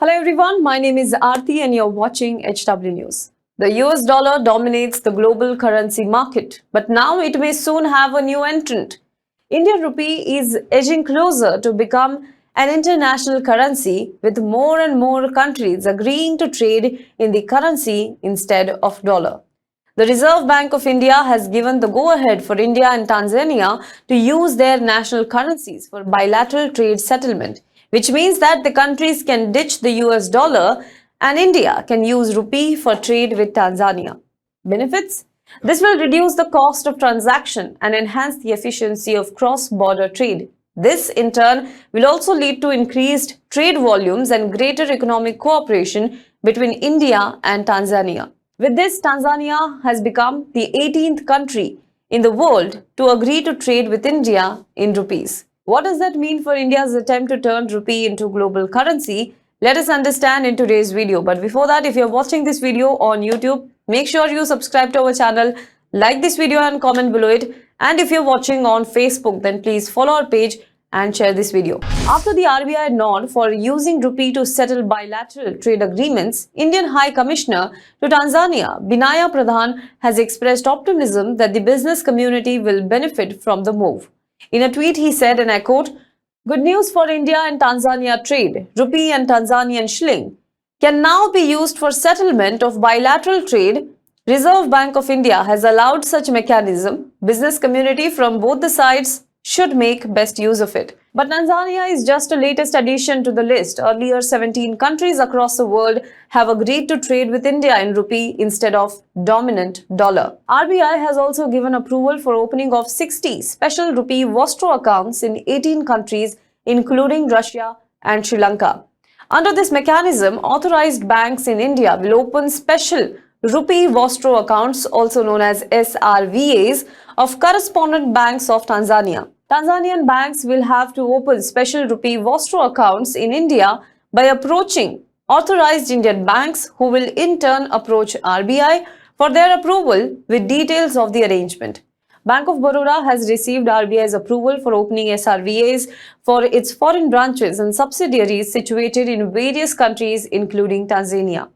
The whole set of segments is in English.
Hello everyone, my name is Aarti and you're watching HW News. The US dollar dominates the global currency market, but now it may soon have a new entrant. Indian rupee is edging closer to become an international currency, with more and more countries agreeing to trade in the currency instead of dollar. The Reserve Bank of India has given the go-ahead for India and Tanzania to use their national currencies for bilateral trade settlement, which means that the countries can ditch the US dollar and India can use rupee for trade with Tanzania. Benefits? This will reduce the cost of transaction and enhance the efficiency of cross-border trade. This, in turn, will also lead to increased trade volumes and greater economic cooperation between India and Tanzania. With this, Tanzania has become the 18th country in the world to agree to trade with India in rupees. What does that mean for India's attempt to turn rupee into global currency? Let us understand in today's video. But before that, if you're watching this video on YouTube, make sure you subscribe to our channel, like this video and comment below it. And if you're watching on Facebook, then please follow our page and share this video. After the RBI nod for using rupee to settle bilateral trade agreements, Indian High Commissioner to Tanzania, Binaya Pradhan, has expressed optimism that the business community will benefit from the move. In a tweet, he said, and I quote, "Good news for India and Tanzania trade. Rupee and Tanzanian shilling can now be used for settlement of bilateral trade. Reserve Bank of India has allowed such mechanism. Business community from both the sides should make best use of it." But Tanzania is just a latest addition to the list. Earlier, 17 countries across the world have agreed to trade with India in rupee instead of dominant dollar. RBI has also given approval for opening of 60 special rupee Vostro accounts in 18 countries, including Russia and Sri Lanka. Under this mechanism, authorized banks in India will open special Rupee Vostro accounts, also known as SRVAs, of correspondent banks of Tanzania. Tanzanian banks will have to open special Rupee Vostro accounts in India by approaching authorized Indian banks, who will in turn approach RBI for their approval with details of the arrangement. Bank of Baroda has received RBI's approval for opening SRVAs for its foreign branches and subsidiaries situated in various countries, including Tanzania.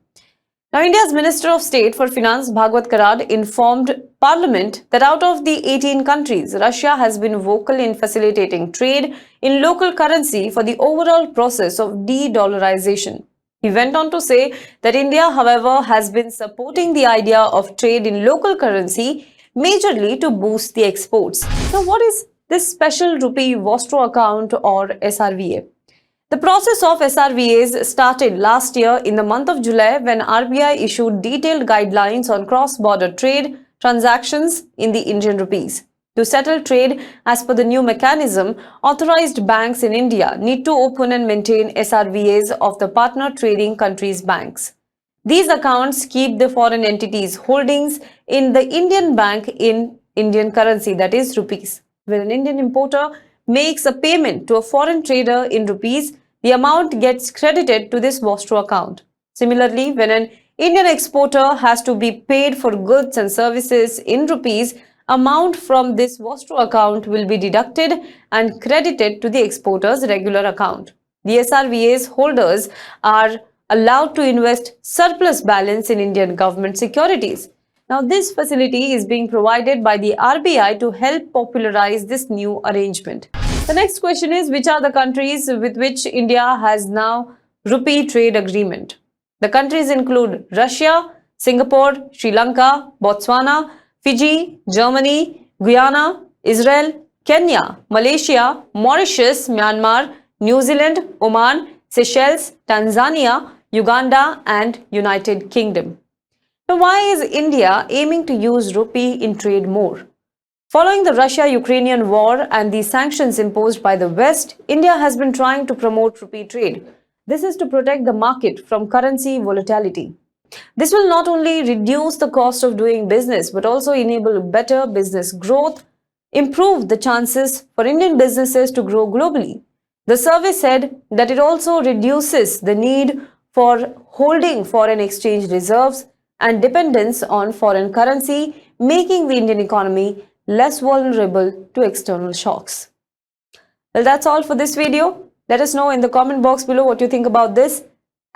Now, India's Minister of State for Finance, Bhagwat Karad, informed Parliament that out of the 18 countries, Russia has been vocal in facilitating trade in local currency for the overall process of de-dollarization. He went on to say that India, however, has been supporting the idea of trade in local currency majorly to boost the exports. Now, what is this special Rupee Vostro account or SRVA? The process of SRVAs started last year in the month of July, when RBI issued detailed guidelines on cross-border trade transactions in the Indian rupees. To settle trade as per the new mechanism, authorized banks in India need to open and maintain SRVAs of the partner trading countries' banks. These accounts keep the foreign entities' holdings in the Indian bank in Indian currency, that is rupees. When an Indian importer makes a payment to a foreign trader in rupees, the amount gets credited to this Vostro account. Similarly, when an Indian exporter has to be paid for goods and services in rupees, amount from this Vostro account will be deducted and credited to the exporter's regular account. The SRVA's holders are allowed to invest surplus balance in Indian government securities. Now, this facility is being provided by the RBI to help popularize this new arrangement. The next question is, which are the countries with which India has now rupee trade agreement? The countries include Russia, Singapore, Sri Lanka, Botswana, Fiji, Germany, Guyana, Israel, Kenya, Malaysia, Mauritius, Myanmar, New Zealand, Oman, Seychelles, Tanzania, Uganda, and United Kingdom. Now, why is India aiming to use rupee in trade more? Following the Russia-Ukrainian war and the sanctions imposed by the West, India has been trying to promote rupee trade. This is to protect the market from currency volatility. This will not only reduce the cost of doing business, but also enable better business growth, improve the chances for Indian businesses to grow globally. The survey said that it also reduces the need for holding foreign exchange reserves and dependence on foreign currency, making the Indian economy less vulnerable to external shocks. Well, that's all for this video. Let us know in the comment box below what you think about this.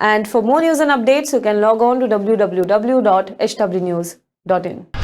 And for more news and updates, you can log on to www.hwnews.in.